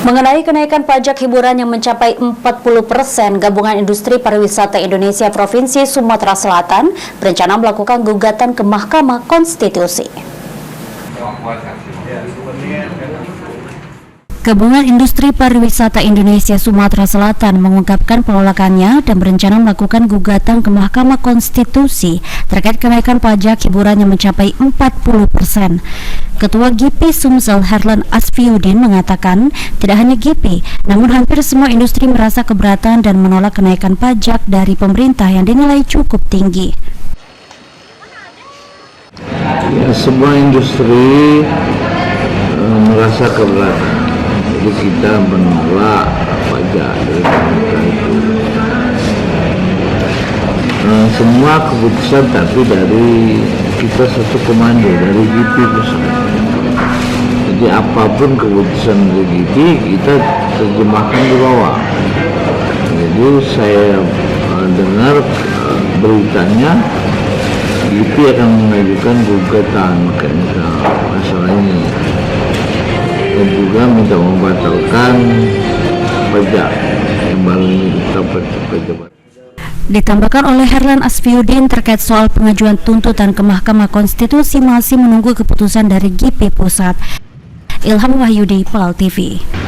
Mengenai kenaikan pajak hiburan yang mencapai 40%, Gabungan Industri Pariwisata Indonesia Provinsi Sumatera Selatan berencana melakukan gugatan ke Mahkamah Konstitusi. Gabungan Industri Pariwisata Indonesia Sumatera Selatan mengungkapkan penolakannya dan berencana melakukan gugatan ke Mahkamah Konstitusi terkait kenaikan pajak hiburan yang mencapai 40%. Ketua GIPI Sumsel Herlan Asfiuddin mengatakan tidak hanya GIPI, namun hampir semua industri merasa keberatan dan menolak kenaikan pajak dari pemerintah yang dinilai cukup tinggi. Ya, semua industri merasa keberatan. Jadi kita menolak pajak dari pemerintah itu. Semua keputusan tapi dari kita satu komando dari GIPI pusat. Jadi apapun keputusan dari GIPI kita terjemahkan di bawah. Jadi saya dengar beritanya GIPI akan mengajukan gugatan makanya masalah ini. Dan juga minta membatalkan pajak yang baru ini ditetapkan. Ditambahkan oleh Herlan Asfiuddin terkait soal pengajuan tuntutan ke Mahkamah Konstitusi masih menunggu keputusan dari GIPI Pusat. Ilham Wahyudi, PAL TV.